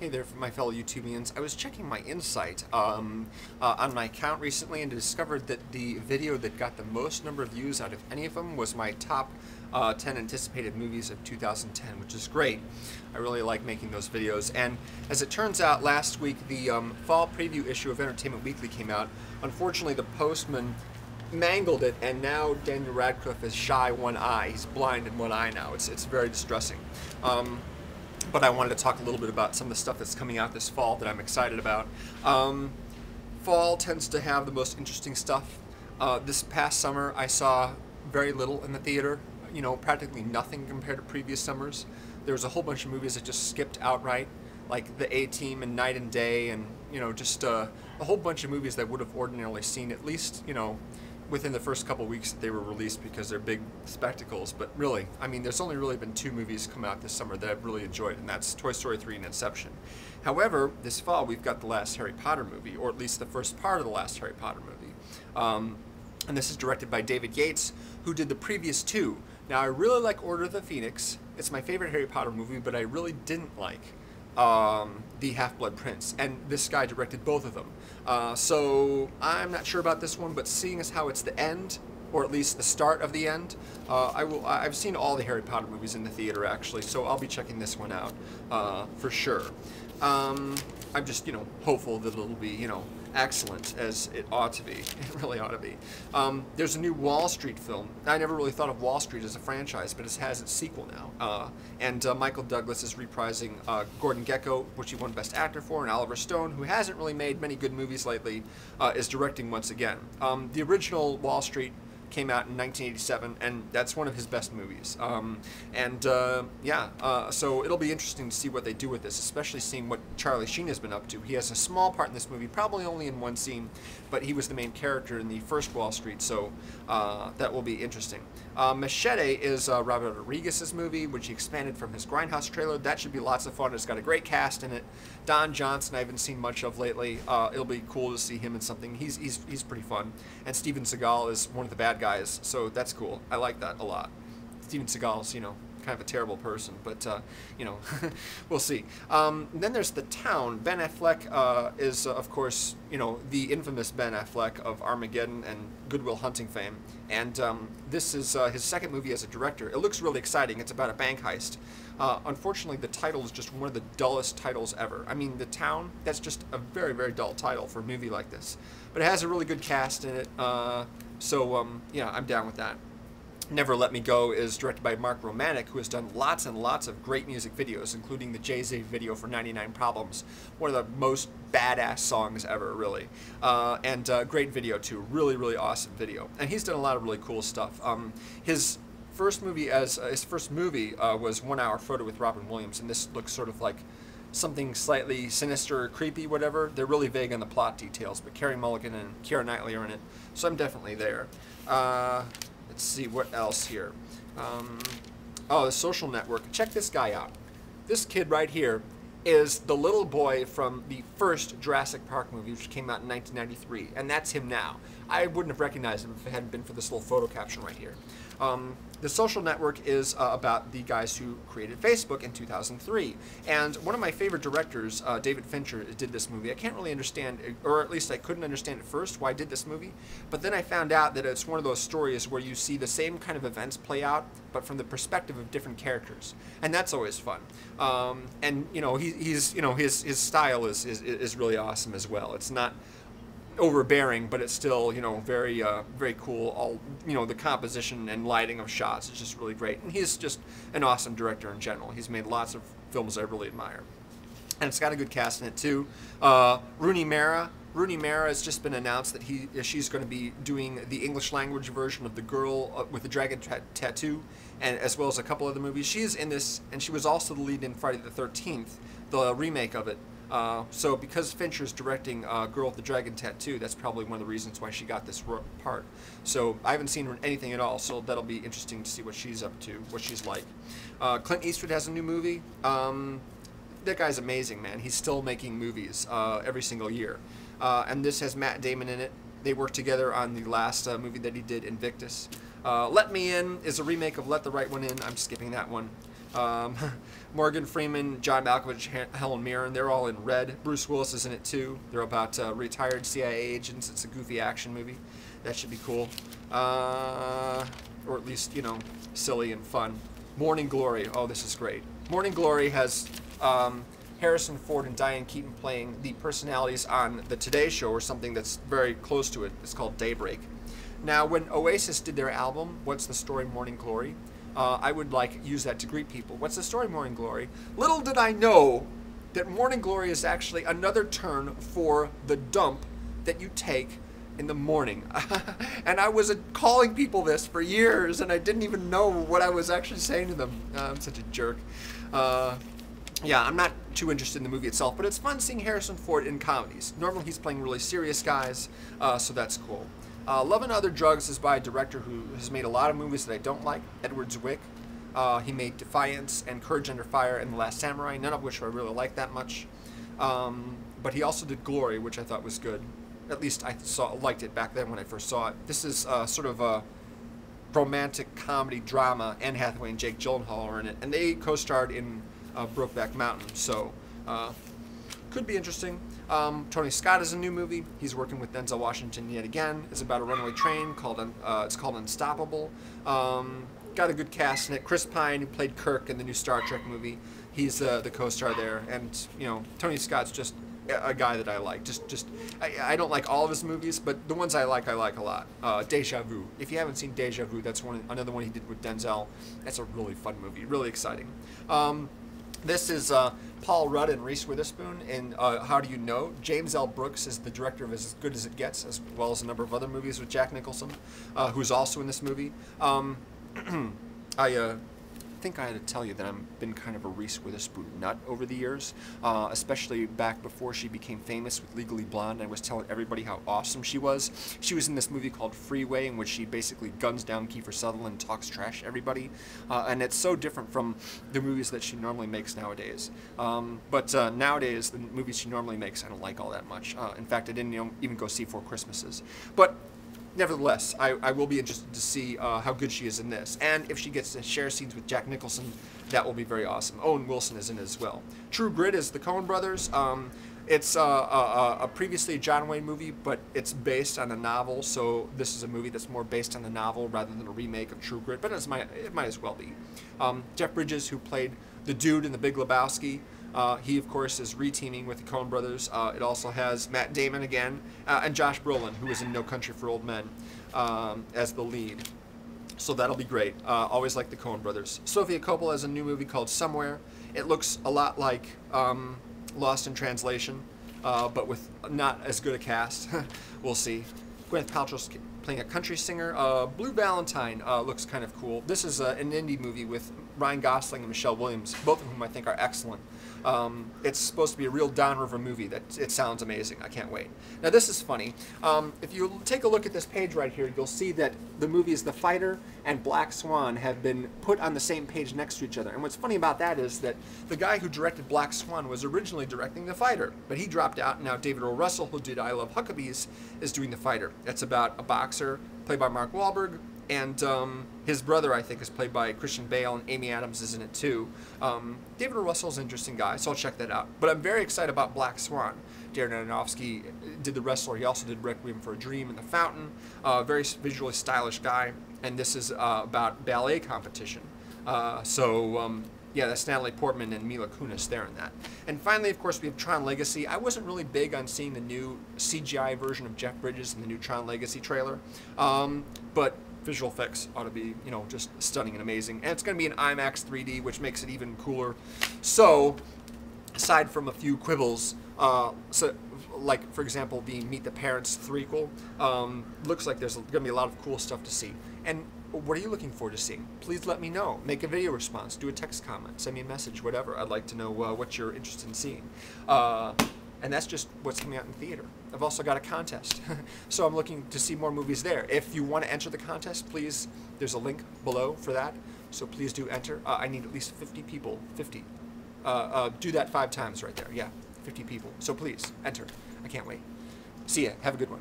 Hey there, my fellow YouTubians. I was checking my Insight on my account recently and discovered that the video that got the most number of views out of any of them was my top 10 anticipated movies of 2010, which is great. I really like making those videos. And as it turns out, last week the fall preview issue of Entertainment Weekly came out. Unfortunately, the postman mangled it, and now Daniel Radcliffe is shy one eye. He's blind in one eye now. It's very distressing. But I wanted to talk a little bit about some of the stuff that's coming out this fall that I'm excited about. Fall tends to have the most interesting stuff. This past summer I saw very little in the theater, you know, practically nothing compared to previous summers. There was a whole bunch of movies that just skipped outright, like The A-Team and Night and Day, and, you know, just a whole bunch of movies that I would have ordinarily seen at least, you know, within the first couple weeks that they were released because they're big spectacles. But really, I mean, there's only really been two movies come out this summer that I've really enjoyed, and that's Toy Story 3 and Inception. However, this fall we've got the last Harry Potter movie, or at least the first part of the last Harry Potter movie. And this is directed by David Yates, who did the previous two. Now, I really like Order of the Phoenix. It's my favorite Harry Potter movie, but I really didn't like The Half-Blood Prince, and this guy directed both of them. So I'm not sure about this one, but seeing as how it's the end, or at least the start of the end, I've seen all the Harry Potter movies in the theater actually, so I'll be checking this one out for sure. I'm just, you know, hopeful that it'll be, you know, excellent as it ought to be. It really ought to be. There's a new Wall Street film. I never really thought of Wall Street as a franchise, but it has its sequel now. And Michael Douglas is reprising Gordon Gekko, which he won Best Actor for, and Oliver Stone, who hasn't really made many good movies lately, is directing once again. The original Wall Street came out in 1987, and that's one of his best movies. So it'll be interesting to see what they do with this, especially seeing what Charlie Sheen has been up to. He has a small part in this movie, probably only in one scene, but he was the main character in the first Wall Street, so that will be interesting. Machete is Robert Rodriguez's movie, which he expanded from his Grindhouse trailer. That should be lots of fun. It's got a great cast in it. Don Johnson I haven't seen much of lately. It'll be cool to see him in something. He's pretty fun. And Steven Seagal is one of the bad guys, so that's cool. I like that a lot. Steven Seagal's, you know, kind of a terrible person, but you know, we'll see. Then there's The Town. Ben Affleck is, of course, you know, the infamous Ben Affleck of Armageddon and Good Will Hunting fame, and this is his second movie as a director. It looks really exciting. It's about a bank heist. Unfortunately, the title is just one of the dullest titles ever. I mean, The Town, that's just a very, very dull title for a movie like this, but it has a really good cast in it, yeah, I'm down with that. Never Let Me Go is directed by Mark Romanek, who has done lots and lots of great music videos, including the Jay-Z video for 99 Problems, one of the most badass songs ever, really. Great video, too. Really, really awesome video. And he's done a lot of really cool stuff. His first movie was 1 Hour Photo with Robin Williams, and this looks sort of like something slightly sinister or creepy, whatever. They're really vague on the plot details, but Carey Mulligan and Keira Knightley are in it, so I'm definitely there. Let's see what else here. Oh, The Social Network. Check this guy out. This kid right here is the little boy from the first Jurassic Park movie, which came out in 1993, and that's him now. I wouldn't have recognized him if it hadn't been for this little photo caption right here. The Social Network is about the guys who created Facebook in 2003. And one of my favorite directors, David Fincher, did this movie. I can't really understand, or at least I couldn't understand at first why I did this movie. But then I found out that it's one of those stories where you see the same kind of events play out, but from the perspective of different characters. And that's always fun. And, you know, his style is really awesome as well. It's not overbearing, but it's still, you know, very very cool. All, you know, the composition and lighting of shots is just really great, and he's just an awesome director in general. He's made lots of films I really admire, and it's got a good cast in it too. Rooney Mara has just been announced that she's going to be doing the English language version of The Girl with the Dragon Tattoo, and as well as a couple other movies. She is in this, and she was also the lead in Friday the 13th, the remake of it. So because Fincher's directing Girl with the Dragon Tattoo, that's probably one of the reasons why she got this part. So I haven't seen her in anything at all, so that'll be interesting to see what she's up to, what she's like. Clint Eastwood has a new movie. That guy's amazing, man. He's still making movies every single year. And this has Matt Damon in it. They worked together on the last movie that he did, Invictus. Let Me In is a remake of Let the Right One In. I'm skipping that one. Morgan Freeman, John Malkovich, Helen Mirren, they're all in red. Bruce Willis is in it too. They're about retired CIA agents. It's a goofy action movie. That should be cool. Or at least, you know, silly and fun. Morning Glory. Oh, this is great. Morning Glory has Harrison Ford and Diane Keaton playing the personalities on the Today Show, or something that's very close to it. It's called Daybreak. Now, when Oasis did their album, What's the Story, Morning Glory, I would use that to greet people. What's the story, Morning Glory? Little did I know that Morning Glory is actually another term for the dump that you take in the morning. And I was calling people this for years, and I didn't even know what I was actually saying to them. I'm such a jerk. Yeah, I'm not too interested in the movie itself, but it's fun seeing Harrison Ford in comedies. Normally he's playing really serious guys, so that's cool. Love and Other Drugs is by a director who has made a lot of movies that I don't like, Edward Zwick. He made Defiance and Courage Under Fire and The Last Samurai, none of which I really like that much. But he also did Glory, which I thought was good. At least I liked it back then when I first saw it. This is sort of a romantic comedy drama. Anne Hathaway and Jake Gyllenhaal are in it, and they co-starred in Brokeback Mountain, so could be interesting. Tony Scott is a new movie. He's working with Denzel Washington yet again. It's about a runaway train called it's called Unstoppable. Got a good cast in it. Chris Pine, who played Kirk in the new Star Trek movie, he's the co-star there. And you know, Tony Scott's just a guy that I like. I don't like all of his movies, but the ones I like a lot. Deja Vu. If you haven't seen Deja Vu, that's another one he did with Denzel. That's a really fun movie, really exciting. This is Paul Rudd and Reese Witherspoon in How Do You Know? James L. Brooks is the director of As Good as It Gets, as well as a number of other movies with Jack Nicholson, who's also in this movie. I think I had to tell you that I've been kind of a Reese Witherspoon nut over the years, especially back before she became famous with Legally Blonde. I was telling everybody how awesome she was. She was in this movie called Freeway, in which she basically guns down Kiefer Sutherland and talks trash to everybody, and it's so different from the movies that she normally makes nowadays. But nowadays, the movies she normally makes, I don't like all that much. In fact, I didn't even go see Four Christmases. But nevertheless, I will be interested to see how good she is in this. And if she gets to share scenes with Jack Nicholson, that will be very awesome. Owen Wilson is in it as well. True Grit is the Coen brothers. It's a previously John Wayne movie, but it's based on a novel, so this is a movie that's more based on the novel rather than a remake of True Grit, but it might as well be. Jeff Bridges, who played the dude in The Big Lebowski, he, of course, is reteaming with the Coen brothers. It also has Matt Damon again, and Josh Brolin, who is in No Country for Old Men, as the lead. So that'll be great. Always like the Coen brothers. Sofia Coppola has a new movie called Somewhere. It looks a lot like Lost in Translation, but with not as good a cast. We'll see. Gwyneth Paltrow's playing a country singer. Blue Valentine looks kind of cool. This is an indie movie with Ryan Gosling and Michelle Williams, both of whom I think are excellent. It's supposed to be a real downriver movie. It sounds amazing. I can't wait. Now this is funny. If you take a look at this page right here, you'll see that the movies The Fighter and Black Swan have been put on the same page next to each other. And what's funny about that is that the guy who directed Black Swan was originally directing The Fighter, but he dropped out, and now David O. Russell, who did I Love Huckabees, is doing The Fighter. It's about a boxer played by Mark Wahlberg, and his brother, I think, is played by Christian Bale, and Amy Adams is in it too. David O. Russell's an interesting guy, so I'll check that out. But I'm very excited about Black Swan. Darren Aronofsky did The Wrestler. He also did Requiem for a Dream and The Fountain. Very visually stylish guy, and this is about ballet competition. Yeah, that's Natalie Portman and Mila Kunis there in that. And finally, of course, we have Tron Legacy. I wasn't really big on seeing the new CGI version of Jeff Bridges in the new Tron Legacy trailer, but visual effects ought to be, you know, just stunning and amazing. And it's going to be in IMAX 3D, which makes it even cooler. So, aside from a few quibbles, like, for example, the Meet the Parents threequel, looks like there's going to be a lot of cool stuff to see. And what are you looking forward to seeing? Please let me know. Make a video response, do a text comment, send me a message, whatever. I'd like to know what you're interested in seeing. And that's just what's coming out in theater. I've also got a contest, so I'm looking to see more movies there. If you want to enter the contest, please, there's a link below for that, so please do enter. I need at least 50 people, 50. Do that 5 times right there, yeah, 50 people. So please, enter. I can't wait. See ya, have a good one.